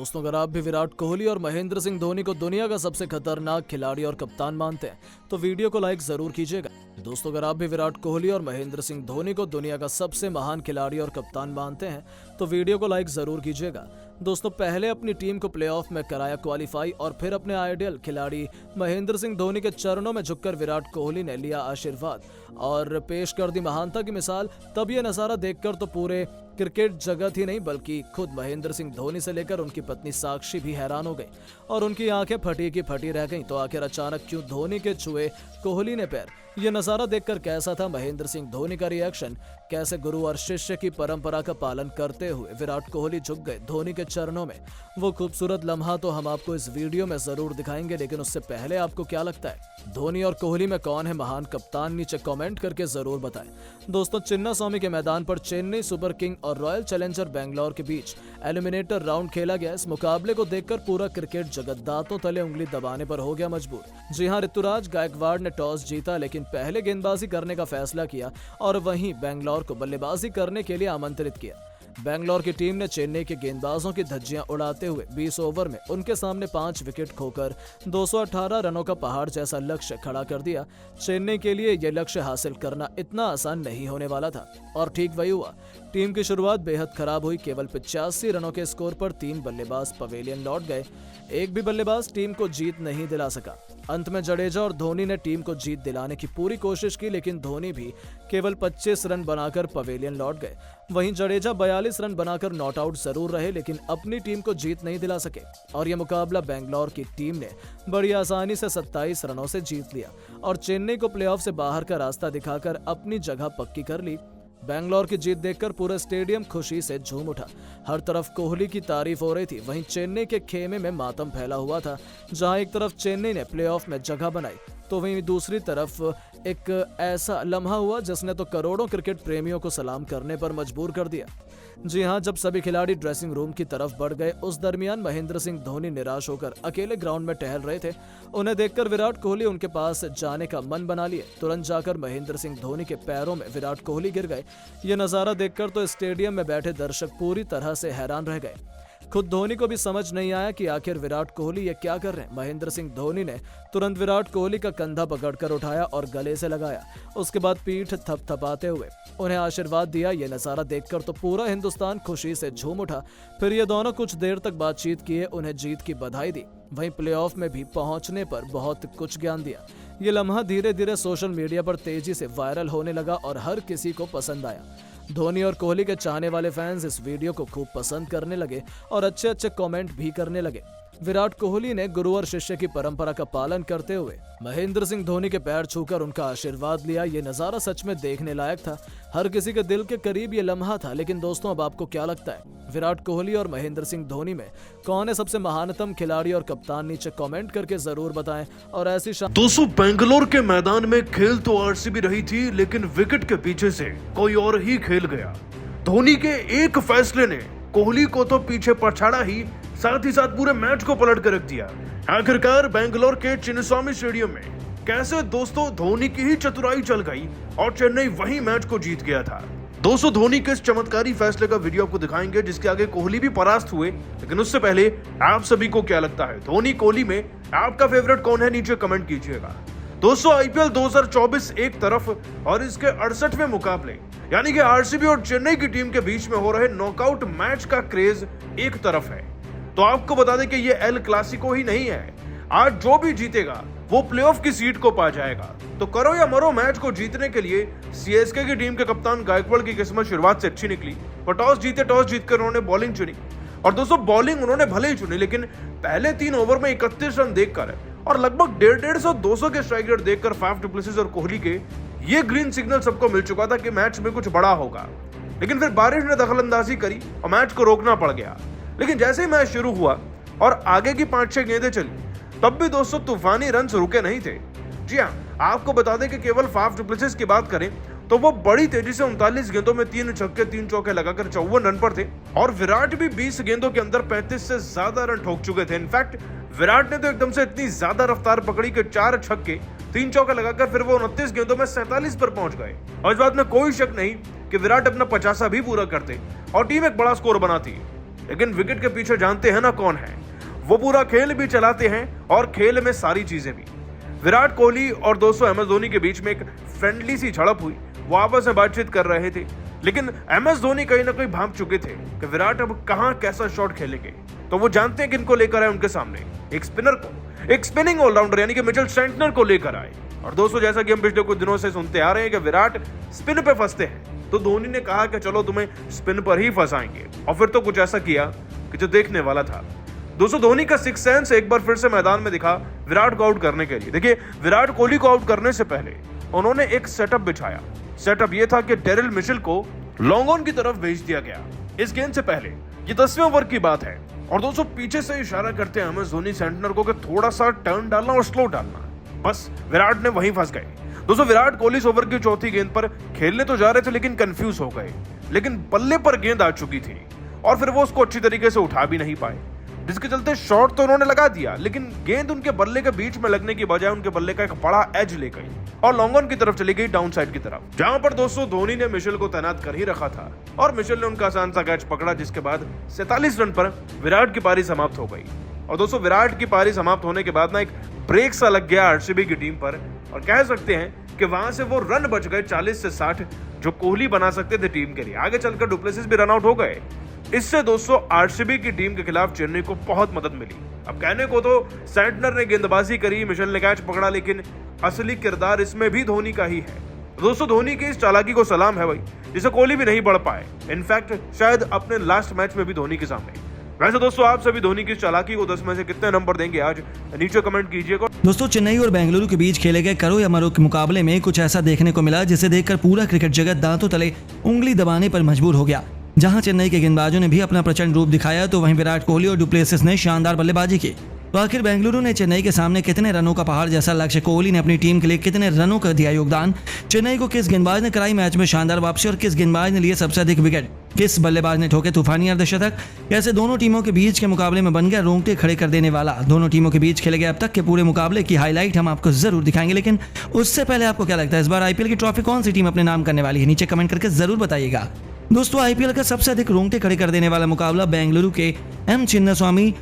दोस्तों, अगर आप भी विराट कोहली और महेंद्र सिंह धोनी को दुनिया का सबसे खतरनाक खिलाड़ी और कप्तान मानते हैं तो वीडियो को लाइक जरूर कीजिएगा। दोस्तों, अगर आप भी विराट कोहली और महेंद्र सिंह धोनी को दुनिया का सबसे महान खिलाड़ी और कप्तान मानते हैं तो वीडियो को लाइक जरूर कीजिएगा। दोस्तों, पहले अपनी टीम को प्लेऑफ में कराया क्वालिफाई और फिर अपने आइडियल खिलाड़ी महेंद्र सिंह धोनी के चरणों में झुककर विराट कोहली ने लिया आशीर्वाद और पेश कर दी महानता की मिसाल। तब ये नजारा देखकर तो पूरे क्रिकेट जगत ही नहीं बल्कि खुद महेंद्र सिंह धोनी से लेकर उनकी पत्नी साक्षी भी हैरान हो गई और उनकी आंखें फटी की फटी रह गईं। तो आखिर अचानक क्यों धोनी के छुए कोहली ने पैर? ये नजारा देखकर कैसा था महेंद्र सिंह धोनी का रिएक्शन? कैसे गुरु और शिष्य की परंपरा का पालन करते हुए विराट कोहली झुक गए धोनी के चरणों में? वो खूबसूरत लम्हा तो हम आपको इस वीडियो में जरूर दिखाएंगे, लेकिन उससे पहले आपको क्या लगता है धोनी और कोहली में कौन है महान कप्तान? नीचे कमेंट करके जरूर बताएं। दोस्तों, चिन्नास्वामी के मैदान पर चेन्नई सुपर किंग और रॉयल चैलेंजर बेंगलोर के बीच एलिमिनेटर राउंड खेला गया। इस मुकाबले को देखकर पूरा क्रिकेट जगत दांतों तले उंगली दबाने पर हो गया मजबूर। जी हां, ऋतुराज गायकवाड़ ने टॉस जीता लेकिन पहले गेंदबाजी करने का फैसला किया और वहीं बेंगलोर को बल्लेबाजी करने के लिए आमंत्रित किया। बेंगलोर की टीम ने चेन्नई के गेंदबाजों की धज्जियां उड़ाते हुए 20 ओवर में उनके सामने 5 विकेट खोकर 218 रनों का पहाड़ जैसा लक्ष्य खड़ा कर दिया। चेन्नई के लिए यह लक्ष्य हासिल करना इतना आसान नहीं होने वाला था और ठीक वही हुआ। टीम की शुरुआत बेहद खराब हुई। केवल 85 रनों के स्कोर पर 3 बल्लेबाज पवेलियन लौट गए। एक भी बल्लेबाज टीम को जीत नहीं दिला सका। अंत में जडेजा और धोनी ने टीम को जीत दिलाने की पूरी कोशिश की, लेकिन धोनी भी केवल 25 रन बनाकर पवेलियन लौट गए। वहीं जडेजा 42 रन बनाकर नॉट आउट जरूर रहे, लेकिन अपनी टीम को जीत नहीं दिला सके और यह मुकाबला बेंगलोर की टीम ने बड़ी आसानी से 27 रनों से जीत लिया और चेन्नई को प्लेऑफ से बाहर का रास्ता दिखाकर अपनी जगह पक्की कर ली। बेंगलोर की जीत देखकर पूरा स्टेडियम खुशी से झूम उठा। हर तरफ कोहली की तारीफ हो रही थी। वहीं चेन्नई के खेमे में मातम फैला हुआ था। जहां एक तरफ चेन्नई ने प्लेऑफ में जगह बनाई तो वहीं दूसरी तरफ एक ऐसा लम्हा हुआ जिसने तो करोड़ों क्रिकेट प्रेमियों को सलाम करने पर मजबूर कर दिया। जी हां, जब सभी खिलाड़ी ड्रेसिंग रूम की तरफ बढ़ गए उस दरमियान महेंद्र सिंह धोनी निराश होकर अकेले ग्राउंड में टहल रहे थे। उन्हें देखकर विराट कोहली उनके पास जाने का मन बना लिए। तुरंत जाकर महेंद्र सिंह धोनी के पैरों में विराट कोहली गिर गए। ये नजारा देखकर तो स्टेडियम में बैठे दर्शक पूरी तरह से हैरान रह गए। खुद धोनी को भी समझ नहीं आया कि आखिर विराट कोहली ये क्या कर रहे हैं। महेंद्र सिंह धोनी ने तुरंत विराट कोहली का कंधा पकड़कर उठाया और गले से लगाया। उसके बाद पीठ थपथपाते हुए उन्हें आशीर्वाद दिया। ये नजारा देखकर तो पूरा हिंदुस्तान खुशी से झूम उठा। फिर ये दोनों कुछ देर तक बातचीत किए, उन्हें जीत की बधाई दी। वहीं प्लेऑफ में भी पहुंचने पर बहुत कुछ ज्ञान दिया। ये लम्हा धीरे धीरे सोशल मीडिया पर तेजी से वायरल होने लगा और हर किसी को पसंद आया। धोनी और कोहली के चाहने वाले फैंस इस वीडियो को खूब पसंद करने लगे और अच्छे अच्छे कमेंट भी करने लगे। विराट कोहली ने गुरु और शिष्य की परंपरा का पालन करते हुए महेंद्र सिंह धोनी के पैर छूकर उनका आशीर्वाद लिया। ये नजारा सच में देखने लायक था। हर किसी के दिल के करीब ये लम्हा था। लेकिन दोस्तों, अब आपको क्या लगता है विराट कोहली और महेंद्र सिंह धोनी में कौन है सबसे महानतम खिलाड़ी और कप्तान? नीचे कमेंट करके जरूर बताएं। और ऐसी दोस्तों, बेंगलोर के मैदान में खेल तो आरसीबी रही थी, लेकिन विकेट के पीछे से कोई और ही खेल गया। धोनी के एक फैसले ने कोहली को तो पीछे पछाड़ा ही, साथ ही साथ पूरे मैच को पलट कर रख दिया। आखिरकार बेंगलोर के चिन्नास्वामी स्टेडियम में कैसे दोस्तों धोनी की ही चतुराई चल गई और चेन्नई वही मैच को जीत गया था। दोस्तों, धोनी के इस चमत्कारी फैसले का वीडियो आपको दिखाएंगे जिसके आगे कोहली भी परास्त हुए। लेकिन उससे पहले आप सभी को क्या लगता है धोनी कोहली में आपका फेवरेट कौन है? नीचे कमेंट कीजिएगा। दोस्तों, आईपीएल 2024 एक तरफ और इसके 68वें मुकाबले यानी कि आरसीबी और चेन्नई की टीम के बीच में हो रहे नॉकआउट मैच का क्रेज एक तरफ है। तो आपको बता दें कि ये एल क्लासिको ही नहीं है। आज जो भी जीतेगा वो प्लेऑफ की सीट को पा जाएगा। तो करो या मरो मैच को जीतने के लिए सीएसके की टीम के कप्तान गायकवाड़ की किस्मत शुरुआत से अच्छी निकली। वो टॉस जीतकर उन्होंने बॉलिंग चुनी और दोस्तों बॉलिंग उन्होंने भले ही चुनी, लेकिन पहले 3 ओवर में 31 रन देखकर और लगभग 150-200 के स्ट्राइक रेट देखकर फाफ डु प्लेसिस और कोहली के ये ग्रीन सिग्नल सबको मिल चुका था कि मैच में कुछ बड़ा होगा। लेकिन फिर बारिश ने दखलंदाजी करी और मैच को रोकना पड़ गया। लेकिन जैसे ही मैच शुरू हुआ और आगे की 5-6 गेंदें चली तब भी दोस्तों तूफानी रन रुके नहीं थे। जी हाँ, आपको बता दें कि केवल फाफ डु प्लेसिस की बात करें तो वो बड़ी तेजी से 39 गेंदों में 3 छक्के 3 चौके लगाकर 54 रन पर थे और विराट भी 20 गेंदों के अंदर 35 से ज्यादा रन ठोक चुके थे। इनफैक्ट विराट ने तो एकदम से इतनी ज्यादा रफ्तार पकड़ी कि 4 छक्के 3 चौके लगाकर फिर वो 29 गेंदों में 47 पर पहुंच गए। और इस बात में कोई शक नहीं कि विराट अपना 50 भी पूरा करते और टीम एक बड़ा स्कोर बनाती। लेकिन विकेट के पीछे जानते हैं ना कौन है। वो पूरा खेल भी चलाते हैं और खेल में सारी चीजें भी। विराट कोहली और दोस्तों एम एस धोनी के बीच में एक फ्रेंडली सी झड़प हुई। वो आपस में बातचीत कर रहे थे, लेकिन एम एस धोनी कहीं ना कहीं भांप चुके थे कि विराट अब कहां कैसा शॉट खेलेंगे। तो वो जानते हैं किनको लेकर आए उनके सामने, एक स्पिनर को, एक स्पिनिंग ऑलराउंडर यानी कि मिचेल सेंटनर को लेकर आए। और दोस्तों जैसा कि हम पिछले कुछ दिनों से सुनते आ रहे हैं कि विराट स्पिन पे फंसते हैं, तो धोनी ने कहा कि चलो तुम्हें स्पिन पर ही फंसाएंगे। और फिर तो कुछ ऐसा किया कि जो देखने वाला था। दोस्तों धोनी का सिक्स सेंस एक बार फिर से मैदान में दिखा विराट को आउट करने के लिए। देखिए विराट कोहली को आउट करने से पहले उन्होंने एक सेटअप बिछाया। सेटअप यह था कि डेरिल मिचेल को लॉन्ग ऑन की तरफ भेज दिया गया इस गेंद से पहले। ये 10वें ओवर की बात है और दोस्तों पीछे से इशारा करते हैं एमएस धोनी सेंटनर को कि थोड़ा सा टर्न डालना और स्लो डालना। बस विराट ने वहीं फंस गए। दोस्तों विराट कोहली इस ओवर की चौथी गेंद पर खेलने तो जा रहे थे लेकिन कंफ्यूज हो गए, लेकिन बल्ले पर गेंद आ चुकी थी और फिर वो उसको अच्छी तरीके से उठा भी नहीं पाए, जिसके चलते शॉट तो उन्होंने लगा दिया, लेकिन गेंद उनके बल्ले के बीच में लगने की बजाय उनके बल्ले का एक बड़ा एज ले गई और लॉन्ग ऑन की तरफ चली गई, डाउन साइड की तरफ, जहां पर दोस्तों धोनी ने मिचेल को तैनात कर ही रखा था और मिचेल ने उनका आसान सा कैच पकड़ा, जिसके बाद 47 रन पर विराट की पारी समाप्त हो गई। और दोस्तों विराट की पारी समाप्त होने के बाद ना एक ब्रेक सा लग गया आरसीबी की टीम पर और कह सकते हैं कि वहां से वो रन बच गए 40 से 60 जो कोहली बना सकते थे टीम के लिए। आगे चलकर डुप्लेसिस भी रन आउट हो गए। इससे दोस्तों आरसीबी की टीम के खिलाफ चेन्नई को बहुत मदद मिली। अब कहने को तो सेंटनर ने गेंदबाजी करी, मिचेल ने कैच पकड़ा, लेकिन असली किरदार इसमें भी धोनी का ही है। दोस्तों धोनी की इस चालाकी को सलाम है भाई, जिसे कोहली भी नहीं बढ़ पाए, इनफैक्ट शायद अपने लास्ट मैच में भी धोनी के सामने। वैसे दोस्तों आप सभी धोनी की इस चालाकी को 10 में से कितने नंबर देंगे आज नीचे कमेंट कीजिएगा। दोस्तों चेन्नई और बेंगलुरु के बीच खेले गए करो या मरो के मुकाबले में कुछ ऐसा देखने को मिला जिसे देखकर पूरा क्रिकेट जगत दांतों तले उंगली दबाने पर मजबूर हो गया। जहां चेन्नई के गेंदबाजों ने भी अपना प्रचंड रूप दिखाया तो वहीं विराट कोहली और डुप्लेसिस ने शानदार बल्लेबाजी की। तो आखिर बेंगलुरु ने चेन्नई के सामने कितने रनों का पहाड़ जैसा लक्ष्य, कोहली ने अपनी टीम के लिए कितने रनों का दिया योगदान, चेन्नई को किस गेंदबाज ने कराई मैच में शानदार वापसी और किस गेंदबाज ने लिए सबसे अधिक विकेट, किस बल्लेबाज ने ठोके तूफानी अर्धशतक, कैसे दोनों टीमों के बीच के मुकाबले में बन गया रोंगटे खड़े कर देने वाला। दोनों टीमों के बीच खेले गए अब तक के पूरे मुकाबले की हाईलाइट हम आपको जरूर दिखाएंगे, लेकिन उससे पहले आपको क्या लगता है इस बार आईपीएल की ट्रॉफी कौन सी टीम अपने नाम करने वाली है, नीचे कमेंट करके जरूर बताइएगा। दोस्तों आईपीएल का सबसे अधिक रोंगटे खड़े कर देने वाला मुकाबला बेंगलुरु के एम चिन्नास्वामी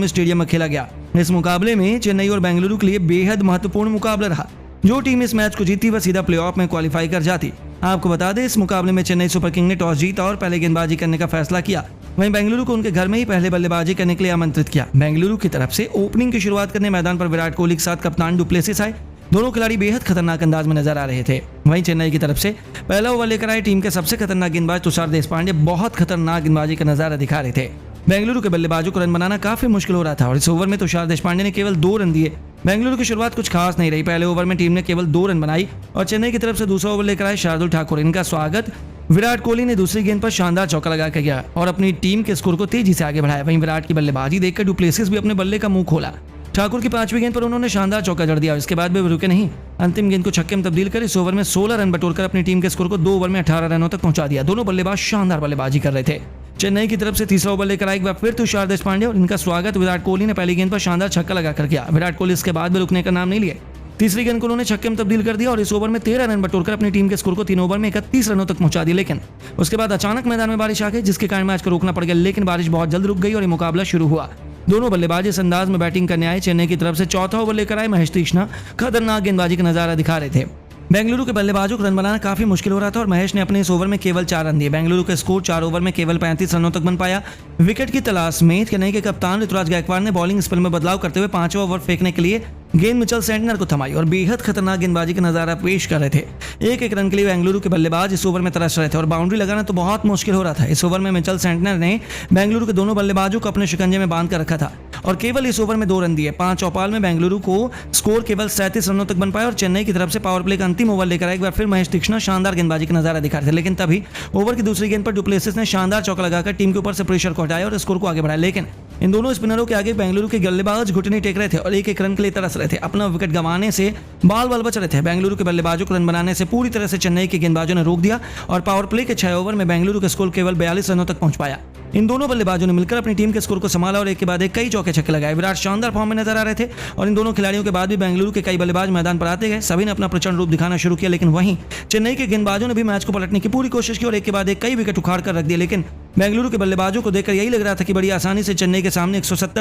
स्टेडियम में खेला गया। इस मुकाबले में चेन्नई और बेंगलुरु के लिए बेहद महत्वपूर्ण मुकाबला रहा। जो टीम इस मैच को जीती वह सीधा प्लेऑफ में क्वालिफाई कर जाती। आपको बता दें इस मुकाबले में चेन्नई सुपर किंग ने टॉस जीता और पहले गेंदबाजी करने का फैसला किया। वहीं बेंगलुरु को उनके घर में ही पहले बल्लेबाजी करने के लिए आमंत्रित किया। बेंगलुरु की तरफ से ओपनिंग की शुरुआत करने मैदान पर विराट कोहली के साथ कप्तान डुप्लेसिस आए। दोनों खिलाड़ी बेहद खतरनाक अंदाज में नजर आ रहे थे। वहीं चेन्नई की तरफ से पहला ओवर लेकर आए टीम के सबसे खतरनाक गेंदबाज तुषार देशपांडे बहुत खतरनाक गेंदबाजी का नजारा दिखा रहे थे। बेंगलुरु के बल्लेबाजों को रन बनाना काफी मुश्किल हो रहा था और इस ओवर में तुषार देशपांडे ने केवल 2 रन दिए। बेंगलुरु की शुरुआत कुछ खास नहीं रही। पहले ओवर में टीम ने केवल 2 रन बनाई और चेन्नई की तरफ से दूसरा ओवर लेकर आए शार्दुल ठाकुर। इनका स्वागत विराट कोहली ने दूसरी गेंद पर शानदार चौका लगा कर किया और अपनी टीम के स्कोर को तेजी से आगे बढ़ाया। वहीं विराट की बल्लेबाजी देखकर डुप्लेसिस भी अपने बल्ले का मुंह खोला। ठाकुर की 5वीं गेंद पर उन्होंने शानदार चौका जड़ दिया। इसके बाद भी रुके नहीं, अंतिम गेंद को छक्के में तब्दील कर इस ओवर में 16 रन बटोरकर अपनी टीम के स्कोर को 2 ओवर में 18 रनों तक पहुंचा दिया। दोनों बल्लेबाज शानदार बल्लेबाजी कर रहे थे। चेन्नई की तरफ से तीसरा ओवर लेकर आए एक बार फिर तुषार देशपांडे और इनका स्वागत विराट कोहली ने पहली गेंद पर शानदार छक्का लगाकर किया। विराट कोहली इसके बाद भी रुकने का नाम नहीं लिए। तीसरी गेंद को उन्होंने छक्के में तब्दील कर दिया और इस ओवर में 13 रन बटोरकर अपनी टीम के स्कोर को 3 ओवर में 31 रनों तक पहुंचा दिया। लेकिन उसके बाद अचानक मैदान में बारिश आ गई, जिसके कारण मैच को रोकना पड़ गया। लेकिन बारिश बहुत जल्द रुक गई और ये मुकाबला शुरू हुआ। दोनों बल्लेबाज इस अंदाज में बैटिंग करने आए। चेन्नई की तरफ से चौथा ओवर लेकर आए महेश तीक्ष्णा खतरनाक गेंदबाजी का नजारा दिखा रहे थे। बेंगलुरु के बल्लेबाजों को रन बनाना काफी मुश्किल हो रहा था और महेश ने अपने इस ओवर में केवल 4 रन दिए। बेंगलुरु का स्कोर 4 ओवर में केवल 35 रनों तक बन पाया। विकेट की तलाश में चेन्नई के कप्तान ऋतुराज गायकवाड़ ने बॉलिंग स्पेल में बदलाव करते हुए 5वां ओवर फेंकने के लिए गेंद मिचेल सेंटनर को थमाई और बेहद खतरनाक गेंदबाजी का नजारा पेश कर रहे थे। एक रन के लिए बेंगलुरु के बल्लेबाज इस ओवर में तरस रहे थे और बाउंड्री लगाना तो बहुत मुश्किल हो रहा था। इस ओवर में मिचेल सेंटनर ने बेंगलुरु के दोनों बल्लेबाजों को अपने शिकंजे में बांध कर रखा था और केवल इस ओवर में 2 रन दिए। 5 चौपाल में बेंगलुरु को स्कोर केवल 37 रनों तक बन पाया और चेन्नई की तरफ से पावर प्ले का अंतिम ओवर लेकर एक बार फिर महेश तीक्ष्णा शानदार गेंदबाजी का नजारा दिखा रहे थे। लेकिन तभी ओवर की दूसरी गेंद पर डुप्लेसिस ने शानदार चौका लगाकर टीम के ऊपर से प्रेशर को हटाया और स्कोर को आगे बढ़ाया। लेकिन इन दोनों स्पिनरों के आगे बेंगलुरु के बल्लेबाज घुटने टेक रहे थे और एक रन के लिए तरस रहे थे। अपना विकेट गंवाने से बाल बच रहे थे। बेंगलुरु के बल्लेबाजों को रन बनाने से पूरी तरह से चेन्नई के गेंदबाजों ने रोक दिया और पावर प्ले के 6 ओवर में बेंगलुरु का स्कोर केवल 42 रनों तक पहुंच पाया। इन दोनों बल्लेबाजों ने मिलकर अपनी टीम के स्कोर को संभाला और एक के बाद एक कई चौके छक्के लगाए। विराट शानदार फॉर्म में नजर आ रहे थे और इन दोनों खिलाड़ियों के बाद भी बेंगलुरु के कई बल्लेबाज मैदान पर आते गए। सभी ने अपना प्रचंड रूप दिखाना शुरू किया, लेकिन वहीं चेन्नई के गेंदबाजों ने भी मैच को पलटने की पूरी कोशिश की और एक के बाद एक कई विकेट उखाड़ कर रख दिए। लेकिन बेंगलुरु के बल्लेबाजों को देखकर यही लग रहा था कि बड़ी आसानी से चेन्नई के सामने 170